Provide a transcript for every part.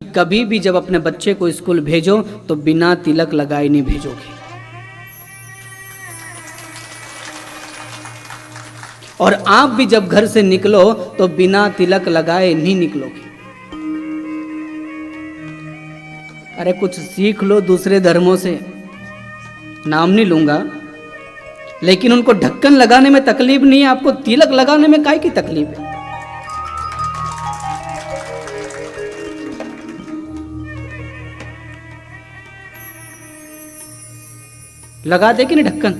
कभी भी जब अपने बच्चे को स्कूल भेजो तो बिना तिलक लगाए नहीं भेजोगे। और आप भी जब घर से निकलो तो बिना तिलक लगाए नहीं निकलोगे। अरे कुछ सीख लो दूसरे धर्मों से, नाम नहीं लूंगा, लेकिन उनको ढक्कन लगाने में तकलीफ नहीं है, आपको तिलक लगाने में काहे की तकलीफ है? लगा दे कि नहीं ढक्कन?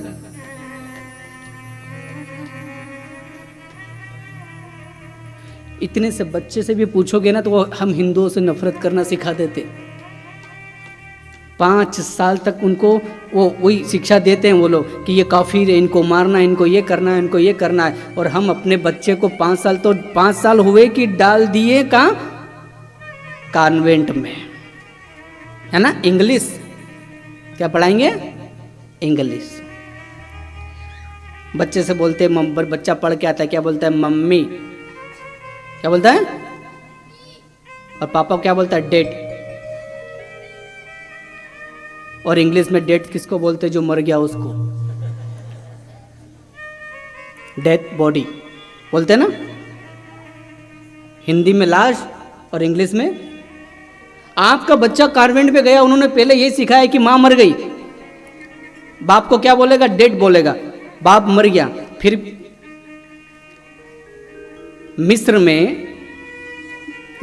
इतने से बच्चे से भी पूछोगे ना तो वो हम हिंदुओं से नफरत करना सिखा देते। 5 साल तक उनको वो वही शिक्षा देते हैं वो लोग कि ये काफिर है, इनको मारना, इनको ये करना है, इनको ये करना है। और हम अपने बच्चे को 5 साल हुए कि डाल दिए कहाँ? कॉन्वेंट में, है ना। इंग्लिश क्या पढ़ाएंगे? इंग्लिश। बच्चे से बोलते बच्चा पढ़ के आता है, क्या बोलता है? मम्मी। क्या बोलता है? और पापा क्या बोलता है? डेड। और इंग्लिश में डेड किसको बोलते? जो मर गया उसको, डेथ बॉडी बोलते हैं ना। हिंदी में लाश और इंग्लिश में। आपका बच्चा कॉन्वेंट में गया, उन्होंने पहले यही सिखाया कि मां मर गई, बाप को क्या बोलेगा? डेड बोलेगा, बाप मर गया। फिर मिस्र में,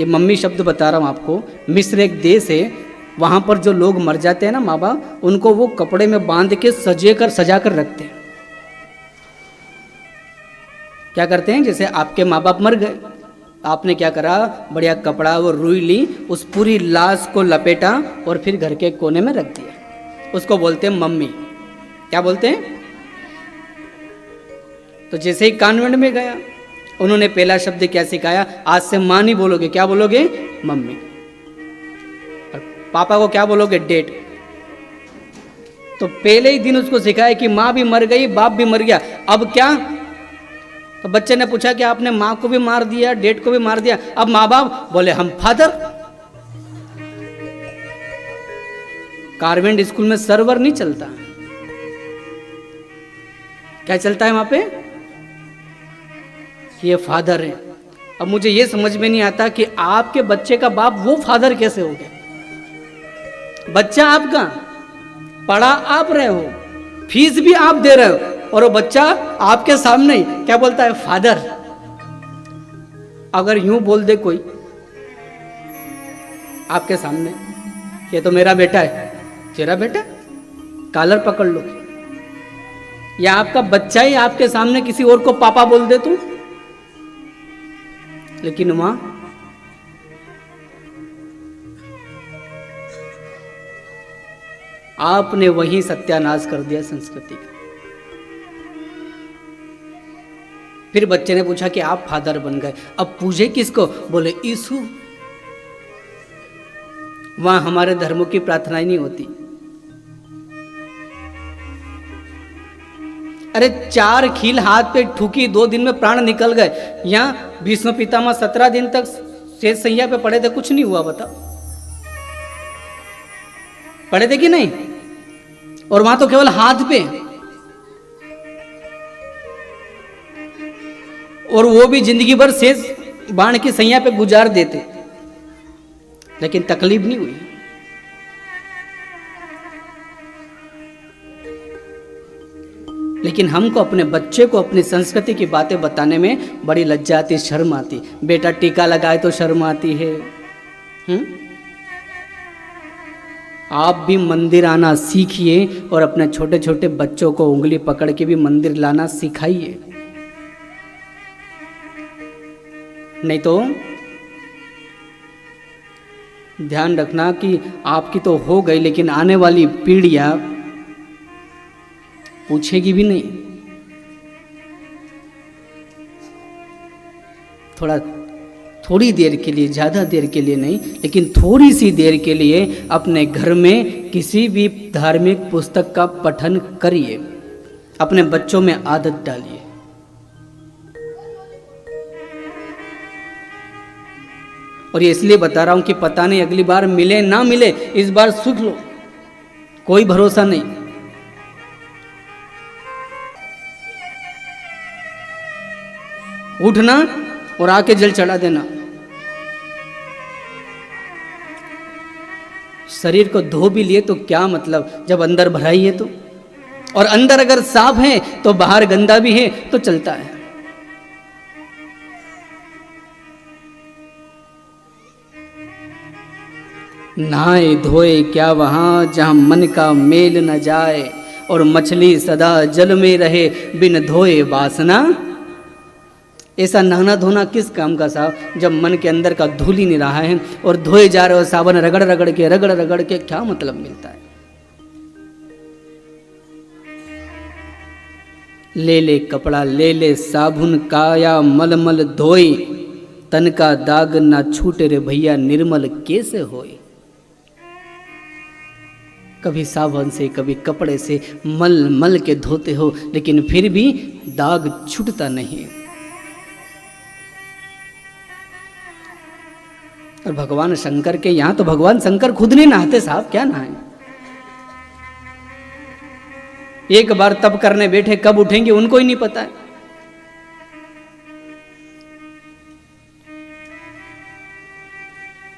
ये मम्मी शब्द बता रहा हूं आपको, मिस्र एक देश है, वहां पर जो लोग मर जाते हैं ना माँ बाप, उनको वो कपड़े में बांध के सजा कर रखते हैं। क्या करते हैं? जैसे आपके माँ बाप मर गए, आपने क्या करा? बढ़िया कपड़ा वो रुई ली, उस पूरी लाश को लपेटा और फिर घर के कोने में रख दिया। उसको बोलते हैं मम्मी। क्या बोलते हैं? तो जैसे ही कॉन्वेंट में गया, उन्होंने पहला शब्द क्या सिखाया? आज से मां नहीं बोलोगे, क्या बोलोगे? मम्मी। और पापा को क्या बोलोगे? डेड। तो पहले ही दिन उसको सिखाया कि मां भी मर गई, बाप भी मर गया, अब क्या? तो बच्चे ने पूछा कि आपने मां को भी मार दिया, डेड को भी मार दिया, अब मां बाप? बोले हम फादर। कॉन्वेंट स्कूल में सर्वर नहीं चलता, क्या चलता है वहां पे? ये फादर है। अब मुझे ये समझ में नहीं आता कि आपके बच्चे का बाप वो फादर कैसे हो गया? बच्चा आपका, पढ़ा आप रहे हो, फीस भी आप दे रहे हो, और वो बच्चा आपके सामने क्या बोलता है? फादर। अगर यूं बोल दे कोई आपके सामने, ये तो मेरा बेटा है, तेरा बेटा, कॉलर पकड़ लो। या आपका बच्चा ही आपके सामने किसी और को पापा बोल दे तू, लेकिन मां, आपने वही सत्यानाश कर दिया संस्कृति का। फिर बच्चे ने पूछा कि आप फादर बन गए, अब पूजे किसको? बोले यीशु। वहां हमारे धर्मों की प्रार्थनाएं नहीं होती। अरे 4 खील हाथ पे ठुकी, 2 दिन में प्राण निकल गए। यहाँ भीष्म पितामह 17 दिन तक शेष सैया पे पड़े थे, कुछ नहीं हुआ, बता। पड़े थे कि नहीं? और वहां तो केवल हाथ पे, और वो भी जिंदगी भर शेष बाण की सैया पे गुजार देते, लेकिन तकलीफ नहीं हुई। लेकिन हमको अपने बच्चे को अपनी संस्कृति की बातें बताने में बड़ी लज्जा आती, शर्म आती। बेटा टीका लगाए तो शर्म आती है। आप भी मंदिर आना सीखिए और अपने छोटे छोटे बच्चों को उंगली पकड़ के भी मंदिर लाना सिखाइए। नहीं तो ध्यान रखना कि आपकी तो हो गई, लेकिन आने वाली पीढ़ियां पूछेगी भी नहीं। थोड़ी देर के लिए, ज़्यादा देर के लिए नहीं, लेकिन थोड़ी सी देर के लिए अपने घर में किसी भी धार्मिक पुस्तक का पठन करिए, अपने बच्चों में आदत डालिए। और ये इसलिए बता रहा हूं कि पता नहीं अगली बार मिले ना मिले, इस बार सुख लो, कोई भरोसा नहीं। उठना और आके जल चढ़ा देना। शरीर को धो भी लिए तो क्या मतलब जब अंदर भराई है तो, और अंदर अगर साफ है तो बाहर गंदा भी है तो चलता है। नहाए धोए क्या वहां जहां मन का मेल न जाए, और मछली सदा जल में रहे बिन धोए वासना। ऐसा नहाना धोना किस काम का साहब, जब मन के अंदर का धूल ही नहीं रहा है और धोए जा रहे हो साबुन रगड़ रगड़ के क्या मतलब मिलता है। ले ले कपड़ा ले ले साबुन काया मल मल धोए, तन का दाग ना छूटे रे भैया निर्मल कैसे होए। कभी साबुन से कभी कपड़े से मल मल के धोते हो लेकिन फिर भी दाग छूटता नहीं। और भगवान शंकर के यहां तो भगवान शंकर खुद नहीं नहाते साहब, क्या नहाए। एक बार तप करने बैठे कब उठेंगे उनको ही नहीं पता है।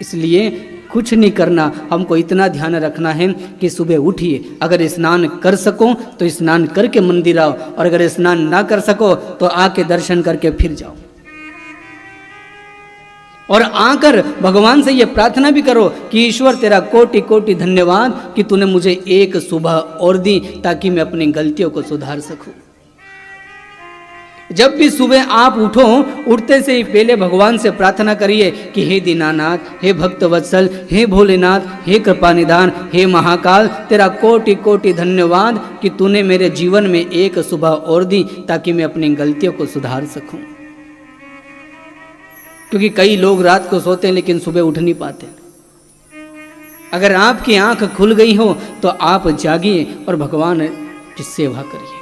इसलिए कुछ नहीं करना, हमको इतना ध्यान रखना है कि सुबह उठिए, अगर स्नान कर सको तो स्नान करके मंदिर आओ, और अगर स्नान ना कर सको तो आके दर्शन करके फिर जाओ। और आकर भगवान से ये प्रार्थना भी करो कि ईश्वर तेरा कोटि कोटि धन्यवाद कि तूने मुझे एक सुबह और दी ताकि मैं अपनी गलतियों को सुधार सकूं। जब भी सुबह आप उठो, उठते से ही पहले भगवान से प्रार्थना करिए कि हे दीनानाथ, हे भक्त वत्सल, हे भोलेनाथ, हे कृपा निधान, हे महाकाल, तेरा कोटि कोटि धन्यवाद कि तूने मेरे जीवन में एक सुबह और दी ताकि मैं अपनी गलतियों को सुधार सकूं। क्योंकि कई लोग रात को सोते हैं लेकिन सुबह उठ नहीं पाते। अगर आपकी आंख खुल गई हो तो आप जागिए और भगवान की सेवा करिए।